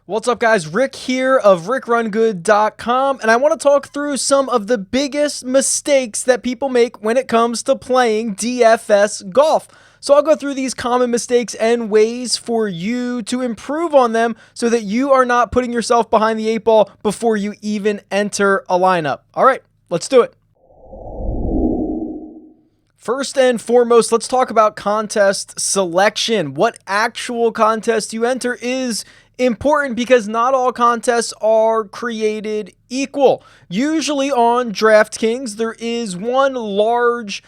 What's up, guys? Rick here of RickRunGood.com, and I want to talk through some of the biggest mistakes that people make when it comes to playing DFS golf. So I'll go through these common mistakes and ways for you to improve on them so that you are not putting yourself behind the eight ball before you even enter a lineup. All right, let's do it. First and foremost, let's talk about contest selection. What actual contest you enter is important because not all contests are created equal. Usually on DraftKings, there is one large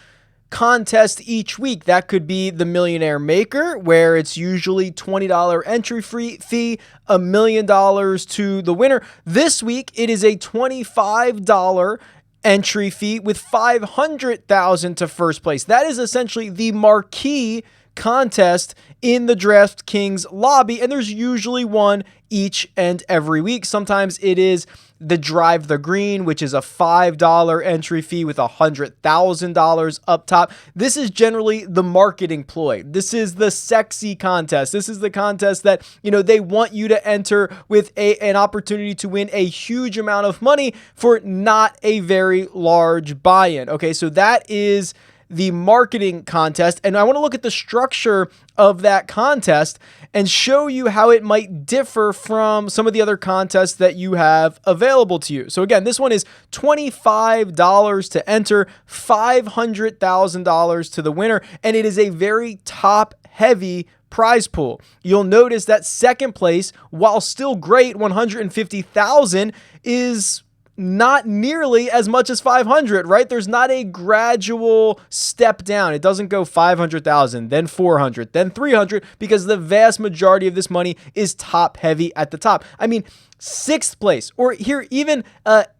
contest each week. That could be the Millionaire Maker, where it's usually $20 entry fee, $1 million to the winner. This week, it is a $25 entry fee with $500,000 to first place. That is essentially the marquee contest in the DraftKings lobby, and there's usually one each and every week. Sometimes it is the Drive the Green, which is a $5 entry fee with $100,000 up top. This is generally the marketing ploy. This is the sexy contest. This is the contest that, they want you to enter with an opportunity to win a huge amount of money for not a very large buy-in. Okay, so that is the marketing contest, and I want to look at the structure of that contest and show you how it might differ from some of the other contests that you have available to you. So again, this one is $25 to enter, $500,000 to the winner, and it is a very top-heavy prize pool. You'll notice that second place, while still great, $150,000, is not nearly as much as 500, right? There's not a gradual step down. It doesn't go 500,000, then 400, then 300, because the vast majority of this money is top heavy at the top. I mean, sixth place, or here, even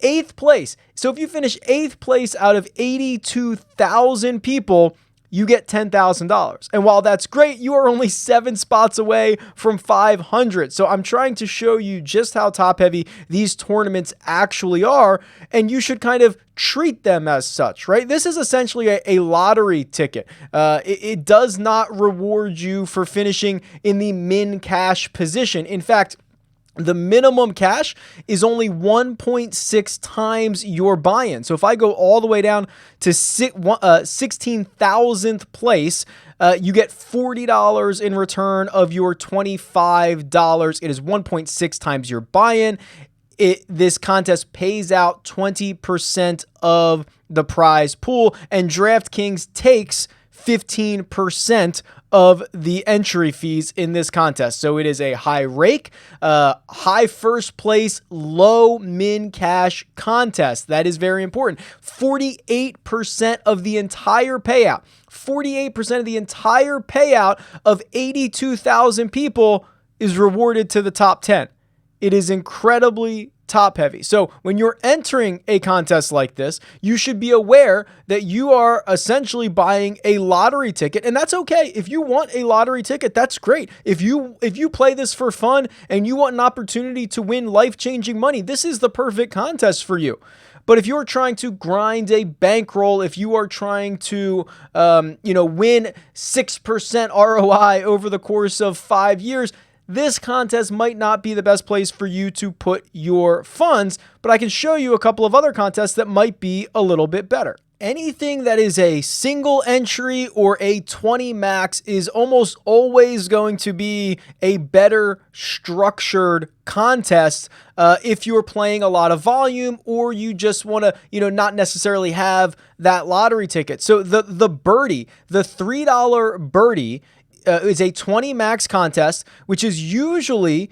eighth place. So if you finish eighth place out of 82,000 people, you get $10,000. And while that's great, you are only 7 spots away from 500. So I'm trying to show you just how top heavy these tournaments actually are, and you should kind of treat them as such, right? This is essentially a lottery ticket. It does not reward you for finishing in the min cash position. In fact, the minimum cash is only 1.6 times your buy-in. So if I go all the way down to 16,000th place, you get $40 in return of your $25. It is 1.6 times your buy-in. This contest pays out 20% of the prize pool, and DraftKings takes 15% of the entry fees in this contest. So it is a high rake, high first place, low min cash contest. That is very important. 48% of the entire payout, 48% of the entire payout of 82,000 people is rewarded to the top 10. It is incredibly top heavy. So when you're entering a contest like this, you should be aware that you are essentially buying a lottery ticket, and that's okay. If you want a lottery ticket, that's great. If you play this for fun and you want an opportunity to win life-changing money, this is the perfect contest for you. But if you're trying to grind a bankroll, if you are trying to, win 6% ROI over the course of 5 years, this contest might not be the best place for you to put your funds, but I can show you a couple of other contests that might be a little bit better. Anything that is a single entry or a 20 max is almost always going to be a better structured contest if you're playing a lot of volume or you just want to, not necessarily have that lottery ticket. So the birdie, the $3 birdie, is a 20 max contest, which is usually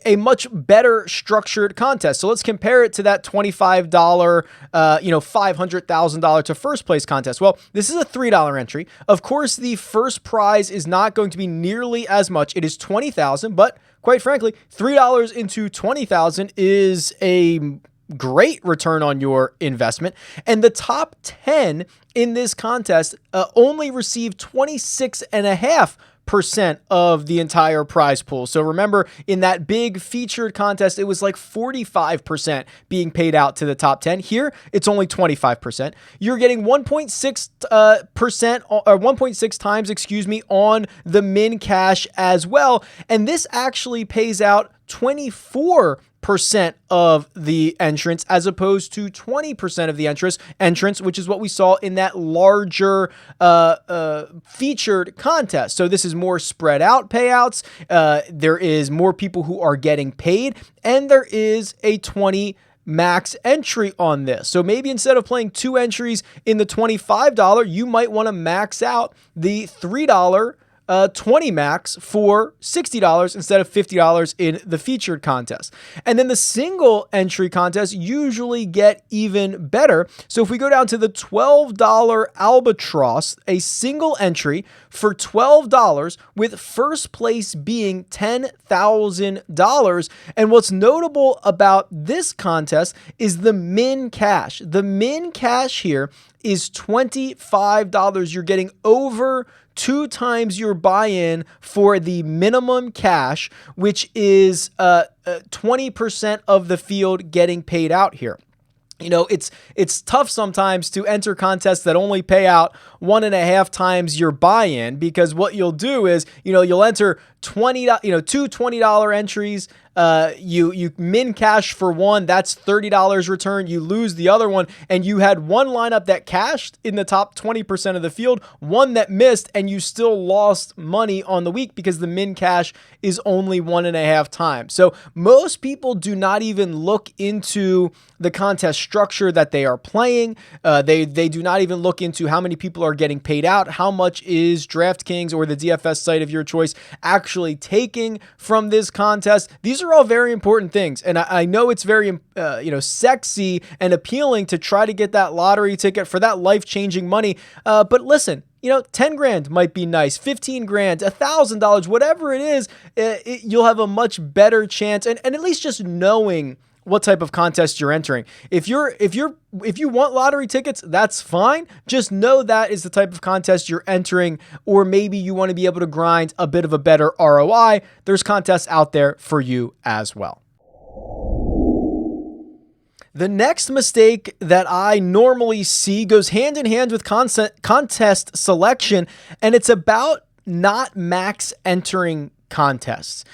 a much better structured contest. So let's compare it to that $25, $500,000 to first place contest. Well, this is a $3 entry. Of course, the first prize is not going to be nearly as much. It is $20,000, but quite frankly, $3 into $20,000 is a great return on your investment. And the top 10 in this contest only received 26.5% of the entire prize pool. So remember, in that big featured contest, it was like 45% being paid out to the top 10. Here, it's only 25%. You're getting 1.6% or 1.6 times, on the min cash as well. And this actually pays out 24% of the entrants as opposed to 20% of the entrants, which is what we saw in that larger featured contest. So this is more spread out payouts. There is more people who are getting paid, and there is a 20 max entry on this. So maybe instead of playing 2 entries in the $25, you might want to max out the $3 20 max for $60 instead of $50 in the featured contest. And then the single entry contests usually get even better. So if we go down to the $12 Albatross, a single entry for $12 with first place being $10,000. And what's notable about this contest is the min cash. The min cash here is $25. You're getting over 2 times your buy-in for the minimum cash, which is 20% of the field getting paid out here. You know, it's tough sometimes to enter contests that only pay out 1.5 times your buy-in, because what you'll do is, you'll enter two $20 entries. You min cash for one, that's $30 return. You lose the other one, and you had one lineup that cashed in the top 20% of the field, one that missed, and you still lost money on the week because the min cash is only 1.5 times. So most people do not even look into the contest structure that they are playing. They do not even look into how many people are getting paid out, how much is DraftKings or the DFS site of your choice actually taking from this contest. These are all very important things, and I know it's very sexy and appealing to try to get that lottery ticket for that life-changing money. But listen, 10 grand might be nice, 15 grand, $1,000, whatever it is, you'll have a much better chance, and at least just knowing what type of contest you're entering. If you want lottery tickets, that's fine. Just know that is the type of contest you're entering, or maybe you want to be able to grind a bit of a better ROI. There's contests out there for you as well. The next mistake that I normally see goes hand in hand with contest selection, and it's about not max entering contests.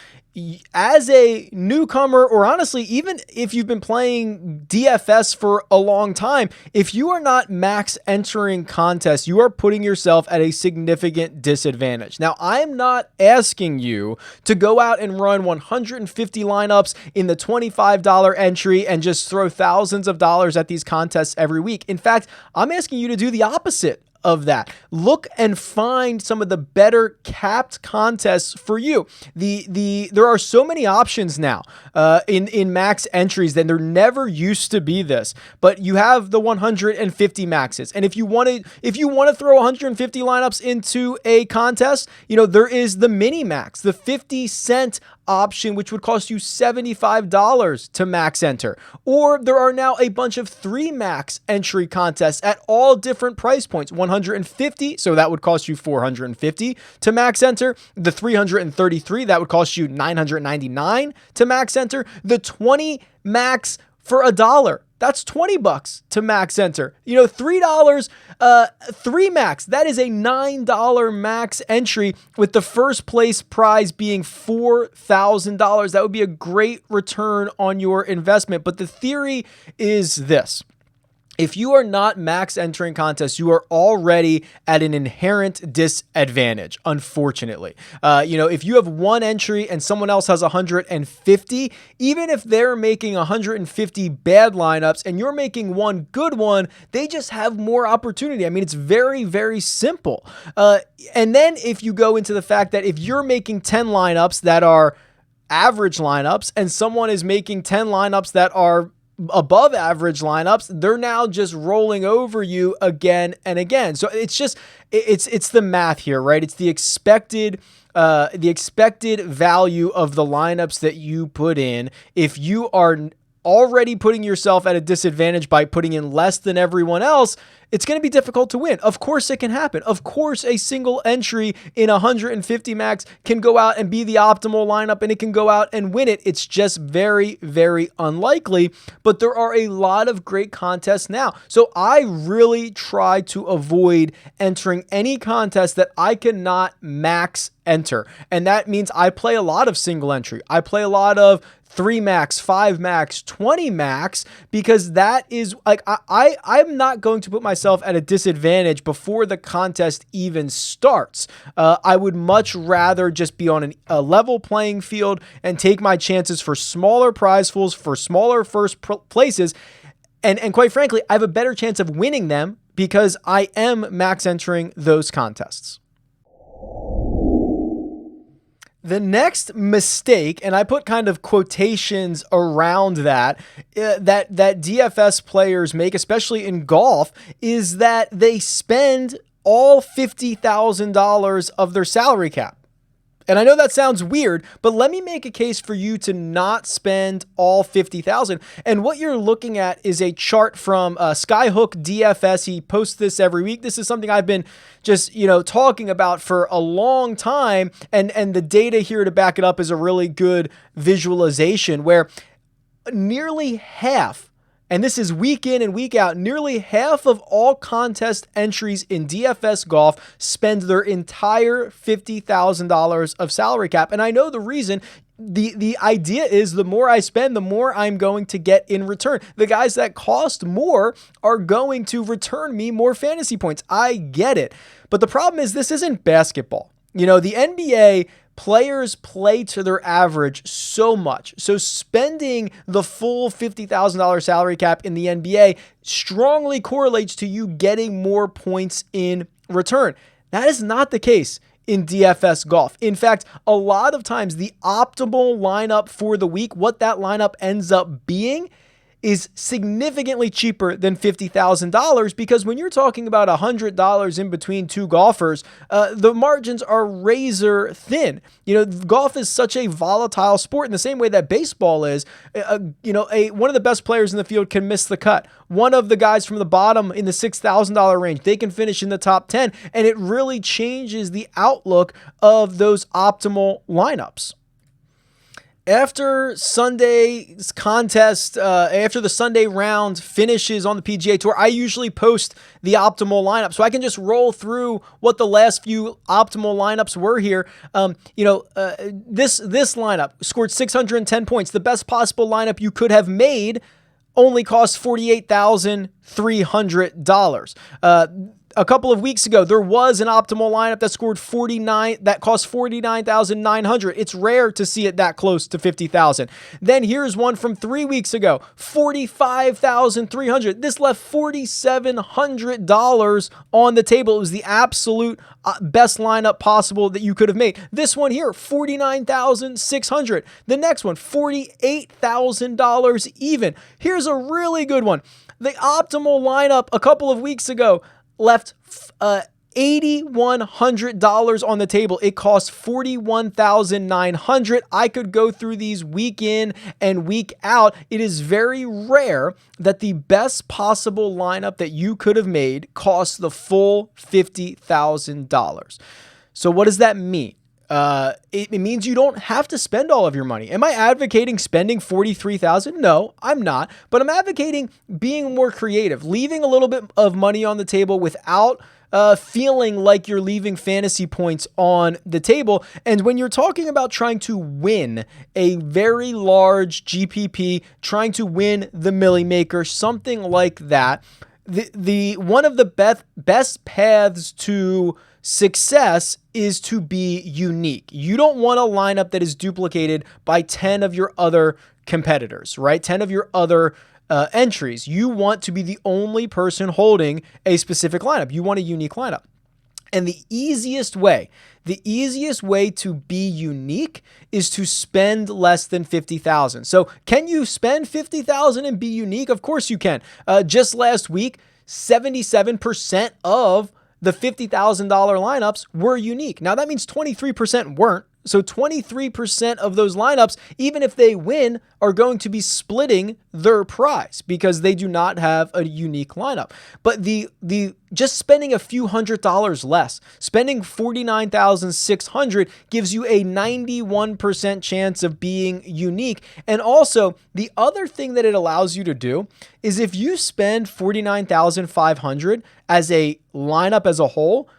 As a newcomer, or honestly, even if you've been playing DFS for a long time, if you are not max entering contests, you are putting yourself at a significant disadvantage. Now, I'm not asking you to go out and run 150 lineups in the $25 entry and just throw thousands of dollars at these contests every week. In fact, I'm asking you to do the opposite of that. Look and find some of the better capped contests for you. There are so many options now in max entries that there never used to be this. But you have the 150 maxes, and if you want to throw 150 lineups into a contest, there is the mini max, the 50-cent option, which would cost you $75 to max enter. Or there are now a bunch of 3 max entry contests at all different price points. 150, so that would cost you $450 to max enter. The 333, that would cost you $999 to max enter. The 20 max for $1. That's $20 to max enter. $3, 3 max. That is a $9 max entry, with the first place prize being $4,000. That would be a great return on your investment. But the theory is this: if you are not max entering contests, you are already at an inherent disadvantage, unfortunately. If you have 1 entry and someone else has 150, even if they're making 150 bad lineups and you're making 1 good one, they just have more opportunity. I mean, it's very, very simple. And then if you go into the fact that if you're making 10 lineups that are average lineups and someone is making 10 lineups that are above average lineups, they're now just rolling over you again and again. So it's just, it's the math here, right? It's the expected value of the lineups that you put in. If you are already putting yourself at a disadvantage by putting in less than everyone else, it's going to be difficult to win. Of course it can happen. Of course a single entry in 150 max can go out and be the optimal lineup and it can go out and win it. It's just very, very unlikely, but there are a lot of great contests now. So I really try to avoid entering any contest that I cannot max enter. And that means I play a lot of single entry. I play a lot of 3 max, 5 max, 20 max, because that is like, I'm not going to put myself at a disadvantage before the contest even starts. I would much rather just be on a level playing field and take my chances for smaller prize pools, for smaller first places. And quite frankly, I have a better chance of winning them because I am max entering those contests. The next mistake, and I put kind of quotations around that DFS players make, especially in golf, is that they spend all $50,000 of their salary cap. And I know that sounds weird, but let me make a case for you to not spend all $50,000. And what you're looking at is a chart from Skyhook DFS. He posts this every week. This is something I've been just, talking about for a long time. And the data here to back it up is a really good visualization where nearly half, and this is week in and week out, nearly half of all contest entries in DFS Golf spend their entire $50,000 of salary cap. And I know the reason. The idea is the more I spend, the more I'm going to get in return. The guys that cost more are going to return me more fantasy points. I get it. But the problem is this isn't basketball. The NBA players play to their average so much. So spending the full $50,000 salary cap in the NBA strongly correlates to you getting more points in return. That is not the case in DFS Golf. In fact, a lot of times the optimal lineup for the week, what that lineup ends up being, is significantly cheaper than $50,000 because when you're talking about $100 in between two golfers, the margins are razor thin. Golf is such a volatile sport in the same way that baseball is. One of the best players in the field can miss the cut. One of the guys from the bottom in the $6,000 range, they can finish in the top 10, and it really changes the outlook of those optimal lineups. After Sunday's contest, after the Sunday round finishes on the PGA Tour, I usually post the optimal lineup. So I can just roll through what the last few optimal lineups were here. This lineup scored 610 points. The best possible lineup you could have made only cost $48,300. A couple of weeks ago, there was an optimal lineup that cost $49,900. It's rare to see it that close to $50,000. Then here's one from 3 weeks ago, $45,300. This left $4,700 on the table. It was the absolute best lineup possible that you could have made. This one here, $49,600. The next one, $48,000 even. Here's a really good one. The optimal lineup a couple of weeks ago left $8,100 on the table. It cost $41,900. I could go through these week in and week out. It is very rare that the best possible lineup that you could have made costs the full $50,000. So what does that mean? It means you don't have to spend all of your money. Am I advocating spending $43,000? No, I'm not. But I'm advocating being more creative, leaving a little bit of money on the table without feeling like you're leaving fantasy points on the table. And when you're talking about trying to win a very large GPP, trying to win the Millie Maker, something like that, the one of the best paths to success is to be unique. You don't want a lineup that is duplicated by 10 of your other competitors, right? 10 of your other entries. You want to be the only person holding a specific lineup. You want a unique lineup. And the easiest way to be unique is to spend less than $50,000. So can you spend $50,000 and be unique? Of course you can. Just last week, 77% of the $50,000 lineups were unique. Now that means 23% weren't. So 23% of those lineups, even if they win, are going to be splitting their prize because they do not have a unique lineup. But the just spending a few $100s less, spending $49,600 gives you a 91% chance of being unique. And also, the other thing that it allows you to do is if you spend $49,500 as a lineup as a whole,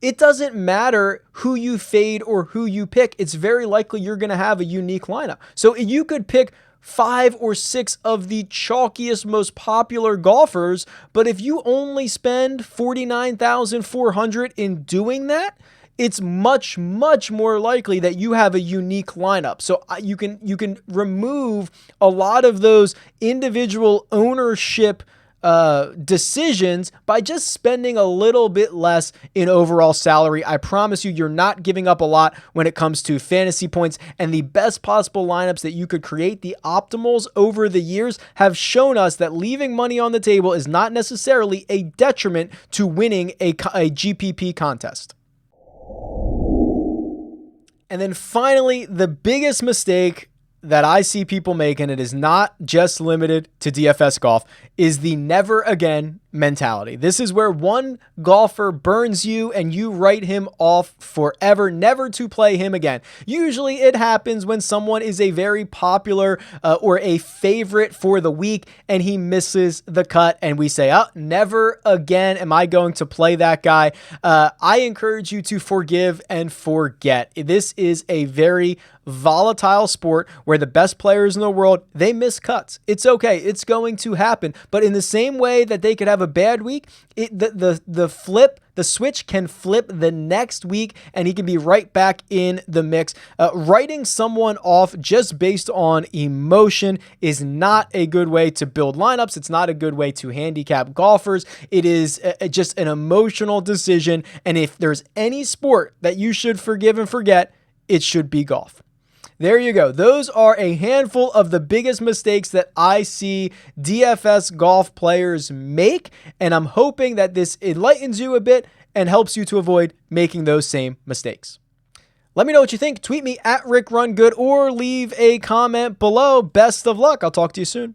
it doesn't matter who you fade or who you pick. It's very likely you're going to have a unique lineup. So you could pick 5 or 6 of the chalkiest, most popular golfers, but if you only spend $49,400 in doing that, it's much, much more likely that you have a unique lineup. So you can remove a lot of those individual ownership decisions by just spending a little bit less in overall salary. I promise you're not giving up a lot when it comes to fantasy points, and the best possible lineups that you could create, the optimals over the years, have shown us that leaving money on the table is not necessarily a detriment to winning a GPP contest. And then finally, the biggest mistake that I see people make, and it is not just limited to DFS golf, is the never again mentality. This is where one golfer burns you and you write him off forever, never to play him again. Usually it happens when someone is a very popular or a favorite for the week and he misses the cut and we say, oh, never again am I going to play that guy. I encourage you to forgive and forget. This is a very volatile sport where the best players in the world, they miss cuts. It's okay. It's going to happen. But in the same way that they could have a bad week, the switch can flip the next week and he can be right back in the mix. Writing someone off just based on emotion is not a good way to build lineups. It's not a good way to handicap golfers. It is just an emotional decision. And if there's any sport that you should forgive and forget, it should be golf. There you go. Those are a handful of the biggest mistakes that I see DFS golf players make, and I'm hoping that this enlightens you a bit and helps you to avoid making those same mistakes. Let me know what you think. Tweet me at RickRunGood or leave a comment below. Best of luck. I'll talk to you soon.